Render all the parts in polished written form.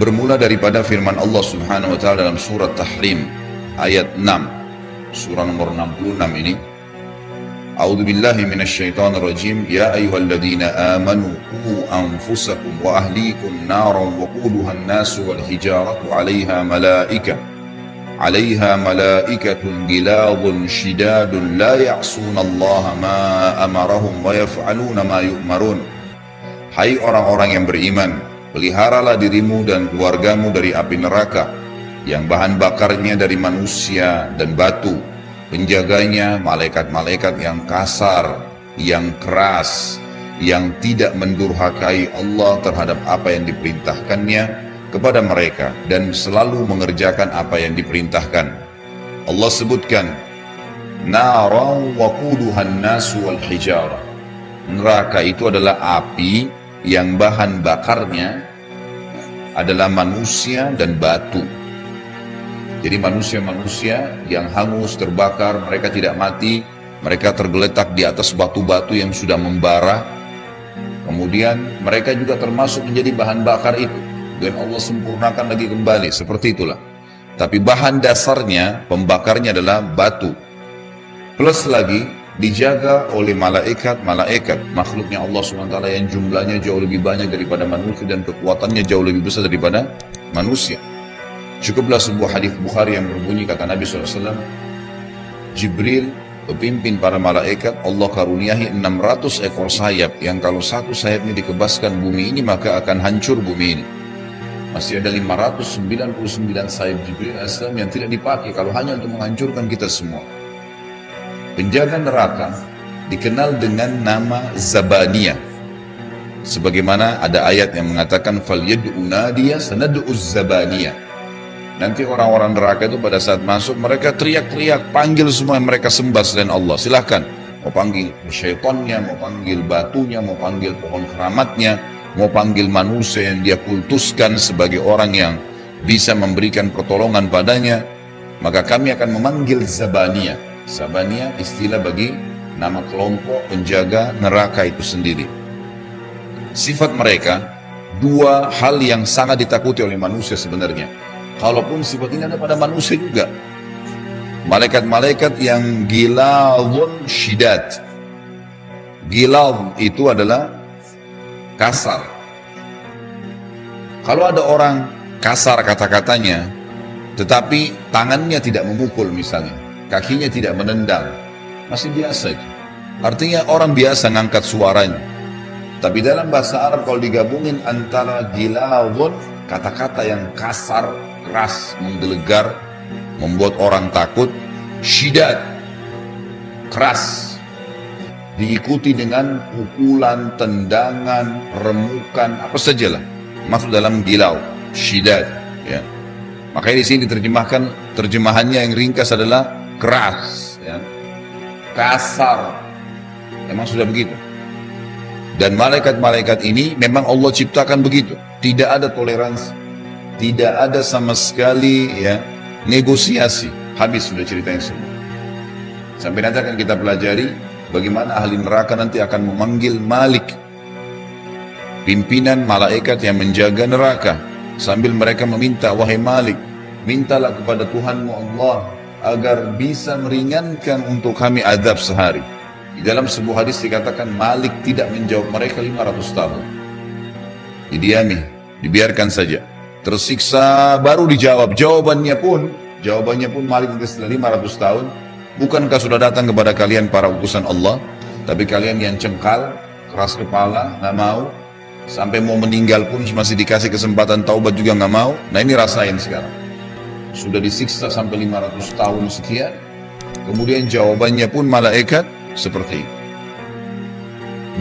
Bermula daripada firman Allah Subhanahu wa taala dalam surat Tahrim ayat 6, surah nomor 66 ini. A'udzu billahi minasyaitonir rajim. Ya ayyuhalladzina amanu qu anfusakum wa ahlikum naran waquduha an-nasu wal hijaratu 'alaiha malaikatun ghiladun shidadun la ya'sunallaha ma amarahum wa yaf'aluna ma yu'marun. Hai orang-orang yang beriman, peliharalah dirimu dan keluargamu dari api neraka yang bahan bakarnya dari manusia dan batu. Penjaganya malaikat-malaikat yang kasar, yang keras, yang tidak mendurhakai Allah terhadap apa yang diperintahkannya kepada mereka dan selalu mengerjakan apa yang diperintahkan. Allah sebutkan naran waquduhan nasu wal hijarah. Neraka itu adalah api yang bahan bakarnya adalah manusia dan batu. Jadi manusia-manusia yang hangus, terbakar, mereka tidak mati, mereka tergeletak di atas batu-batu yang sudah membara. Kemudian mereka juga termasuk menjadi bahan bakar itu. Dan Allah sempurnakan lagi kembali, seperti itulah. Tapi bahan dasarnya, pembakarnya adalah batu. Plus lagi, dijaga oleh malaikat-malaikat, makhluknya Allah SWT yang jumlahnya jauh lebih banyak daripada manusia dan kekuatannya jauh lebih besar daripada manusia. Cukuplah sebuah hadis Bukhari yang berbunyi, kata Nabi SAW, Jibril, pemimpin para malaikat, Allah karuniahi 600 ekor sayap, yang kalau satu sayapnya dikebaskan bumi ini, maka akan hancur bumi ini. Masih ada 599 sayap Jibril AS yang tidak dipakai, kalau hanya untuk menghancurkan kita semua. Penjaga neraka dikenal dengan nama Zabaniyah. Sebagaimana ada ayat yang mengatakan, فَلْيَدْعُ نَادِيَ سَنَدْعُ الزَّبَانِيَةِ. Nanti orang-orang neraka itu pada saat masuk, mereka teriak-teriak, panggil semua yang mereka sembah selain Allah. Silahkan, mau panggil syaitannya, mau panggil batunya, mau panggil pohon keramatnya, mau panggil manusia yang dia kultuskan sebagai orang yang bisa memberikan pertolongan padanya. Maka kami akan memanggil Zabaniyah. Zabaniyah istilah bagi nama kelompok penjaga neraka itu sendiri. Sifat mereka, dua hal yang sangat ditakuti oleh manusia sebenarnya. Kalaupun sifat ini ada pada manusia juga. Malaikat-malaikat yang ghiladun shidad. Ghilad itu adalah kasar. Kalau ada orang kasar kata-katanya, tetapi tangannya tidak memukul misalnya, kakinya tidak menendang, masih biasa itu. Artinya orang biasa ngangkat suaranya. Tapi dalam bahasa Arab kalau digabungin antara ghiladun, kata-kata yang kasar, keras, menggelegar, membuat orang takut, syidad, keras, diikuti dengan pukulan, tendangan, remukan, apa sajalah masuk dalam gilau, syidad, ya. Makanya di sini diterjemahkan, terjemahannya yang ringkas adalah keras, ya. Kasar, memang sudah begitu. Dan malaikat-malaikat ini memang Allah ciptakan begitu, tidak ada toleransi. Tidak ada sama sekali ya negosiasi. Habis sudah ceritanya semua. Sampai nanti akan kita pelajari bagaimana ahli neraka nanti akan memanggil Malik, pimpinan malaikat yang menjaga neraka, sambil mereka meminta, wahai Malik, mintalah kepada Tuhanmu Allah agar bisa meringankan untuk kami azab sehari. Di dalam sebuah hadis dikatakan Malik tidak menjawab mereka 500 tahun. Didiami, dibiarkan saja. Tersiksa baru dijawab. Jawabannya pun Malik nanti setelah 500 tahun, bukankah sudah datang kepada kalian para utusan Allah, tapi kalian yang cengkal, keras kepala, nggak mau, sampai mau meninggal pun masih dikasih kesempatan taubat juga nggak mau. Nah ini rasain sekarang. Sudah disiksa sampai 500 tahun sekian, kemudian jawabannya pun malaikat seperti itu.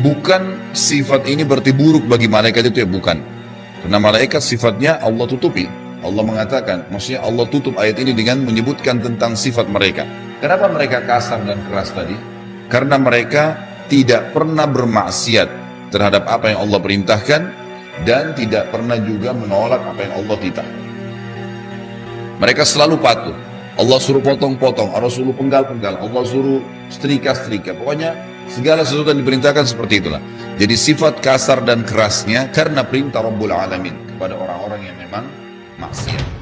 Bukan sifat ini berarti buruk bagi malaikat itu, ya bukan. Karena malaikat sifatnya Allah tutupi. Allah mengatakan, maksudnya Allah tutup ayat ini dengan menyebutkan tentang sifat mereka. Kenapa mereka kasar dan keras tadi? Karena mereka tidak pernah bermaksiat terhadap apa yang Allah perintahkan dan tidak pernah juga menolak apa yang Allah titah. Mereka selalu patuh. Allah suruh potong-potong, Allah suruh penggal-penggal, Allah suruh setrika-setrika. Pokoknya segala sesuatu yang diperintahkan seperti itulah. Jadi sifat kasar dan kerasnya karena perintah Rabbul Alamin. kepada orang-orang yang memang maksiat.